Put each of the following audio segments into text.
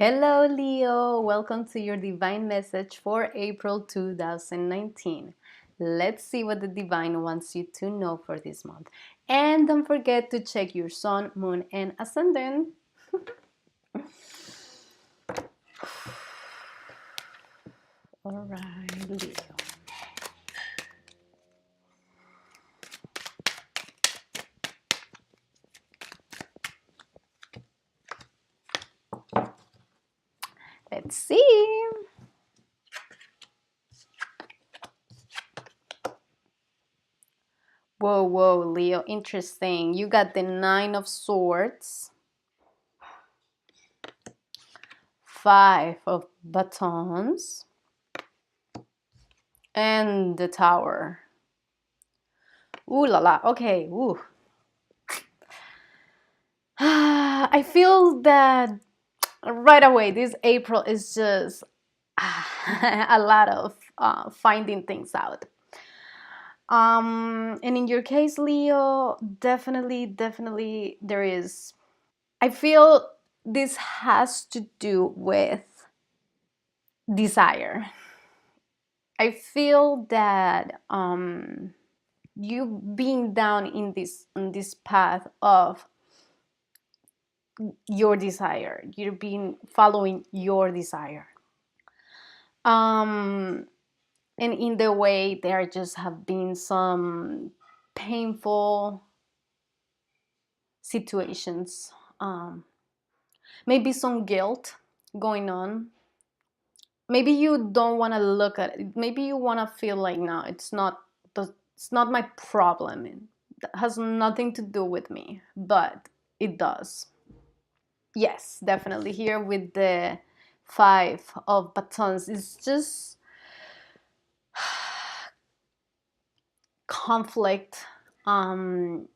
Hello Leo, welcome to your divine message for April 2019. Let's see what the divine wants you to know for this month. And don't forget to check your sun, moon, and ascendant. All right, Leo. Let's see. Whoa, Leo, interesting. You got the Nine of Swords, Five of Batons, and the Tower. Ooh la la, okay, ooh. I feel that right away, this April is just a lot of finding things out. And in your case, Leo, definitely there is. I feel this has to do with desire. I feel that you being down in this path of your desire. You're being following your desire. And in the way there just have been some painful situations, maybe some guilt going on. Maybe you don't want to look at it. Maybe you want to feel like, no, it's not my problem. It has nothing to do with me, but it does. Yes, definitely. Here with the Five of Batons, it's just conflict, that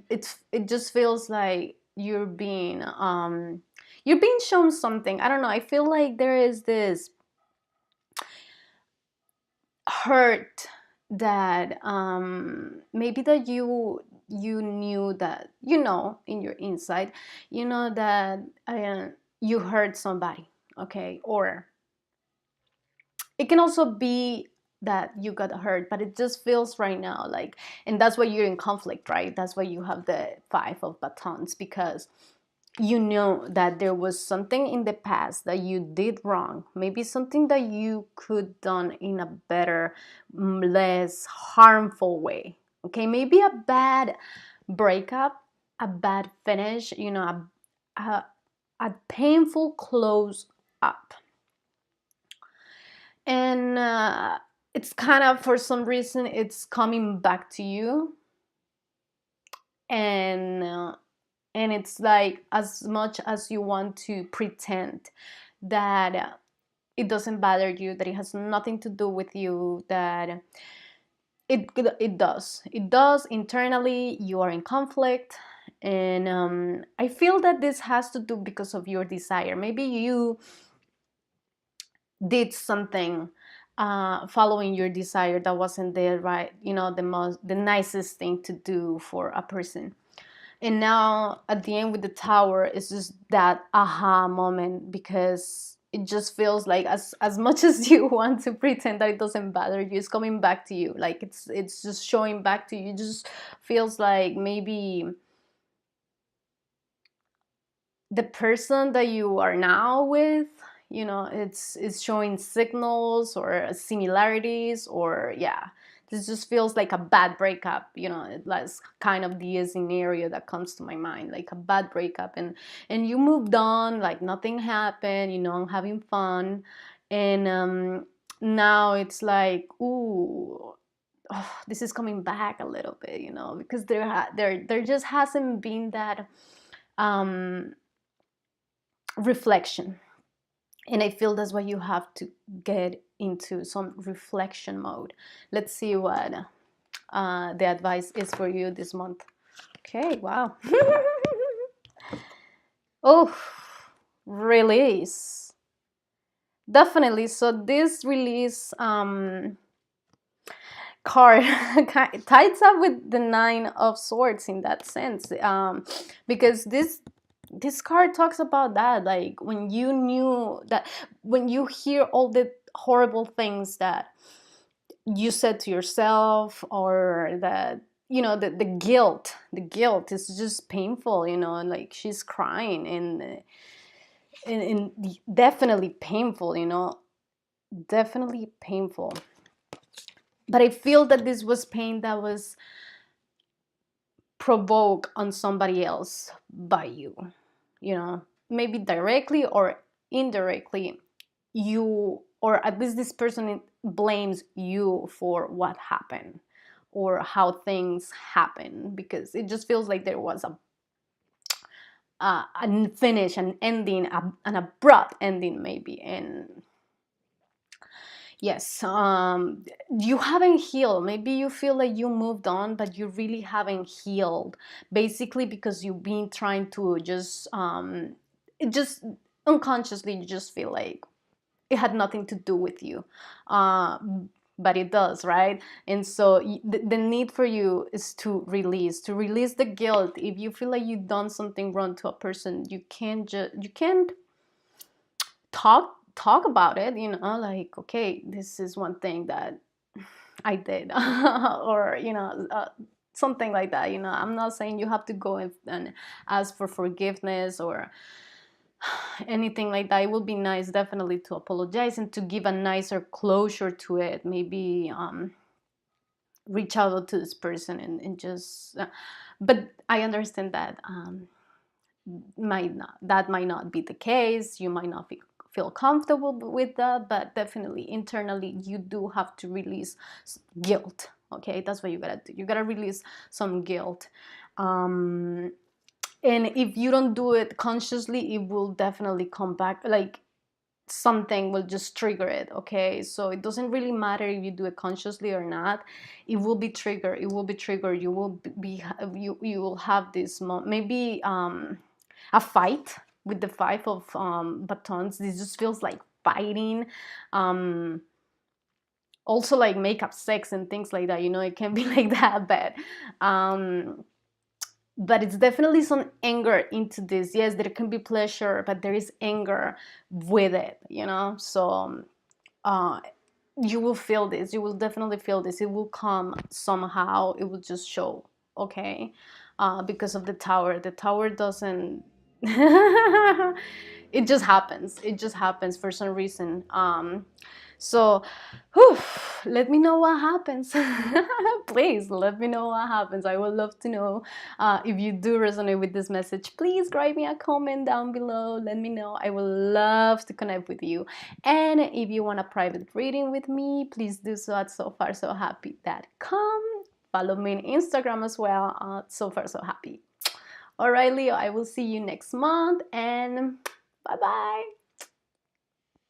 it just feels like you're being shown something. I don't know, I feel like there is this hurt that maybe that you knew that, in your inside, that you hurt somebody, okay? Or it can also be that you got hurt, but it just feels right now like, and that's why you're in conflict, right? That's why you have the Five of Batons, because you know that there was something in the past that you did wrong, maybe something that you could done in a better, less harmful way, okay? Maybe a bad breakup, a bad finish, a painful close up. And it's kind of, for some reason, it's coming back to you, and it's like, as much as you want to pretend that it doesn't bother you, that it has nothing to do with you, that it does internally. You are in conflict, and I feel that this has to do because of your desire. Maybe you did something following your desire that wasn't the right, the nicest thing to do for a person. And now at the end with the Tower, it's just that aha moment, because it just feels like, as much as you want to pretend that it doesn't bother you, it's coming back to you. Like it's just showing back to you. It just feels like maybe the person that you are now with, it's showing signals or similarities, or this just feels like a bad breakup. That's kind of the scenario that comes to my mind, like a bad breakup, and you moved on like nothing happened. I'm having fun, and now it's like, ooh, oh, this is coming back a little bit, because there just hasn't been that reflection. And I feel that's why you have to get into some reflection mode. Let's see what the advice is for you this month. Okay, wow. Oh, release. Definitely. So this release card ties up with the Nine of Swords in that sense, because this this card talks about that, like when you knew that, when you hear all the horrible things that you said to yourself, or that, you know, the guilt is just painful, you know, and like she's crying, and definitely painful, you know, definitely painful. But I feel that this was pain that was provoked on somebody else by you, you know, maybe directly or indirectly. You, or at least this person blames you for what happened or how things happen, because it just feels like there was a finish, an ending, an abrupt ending maybe. And yes, you haven't healed. Maybe you feel like you moved on, but you really haven't healed. Basically, because you've been trying to it just unconsciously, you just feel like it had nothing to do with you. Uh, but it does, right? And so the need for you is to release the guilt. If you feel like you've done something wrong to a person, you can't talk about it, you know, like, okay, this is one thing that I did, or, you know, something like that, you know. I'm not saying you have to go and ask for forgiveness or anything like that. It would be nice, definitely, to apologize and to give a nicer closure to it. Maybe reach out to this person and just but I understand that that might not be the case. You might not feel comfortable with that, but definitely internally you do have to release guilt. Okay, that's what you gotta do. You gotta release some guilt. And if you don't do it consciously, it will definitely come back. Like, something will just trigger it. Okay, so it doesn't really matter if you do it consciously or not. It will be triggered. It will be triggered. You will be you will have this maybe a fight with the five of batons. This just feels like fighting. Also, like makeup sex and things like that, you know, it can be like that. But it's definitely some anger into this. Yes, there can be pleasure, but there is anger with it, you know. So you will feel this. You will definitely feel this. It will come somehow. It will just show. Okay, because of the tower. The tower doesn't. It just happens. It just happens for some reason. So, whew, let me know what happens. Please let me know what happens. I would love to know. If you do resonate with this message, please write me a comment down below. Let me know. I would love to connect with you. And if you want a private reading with me, please do so at sofarsohappy.com. Follow me on Instagram as well at sofarsohappy. All right, Leo, I will see you next month, and bye-bye.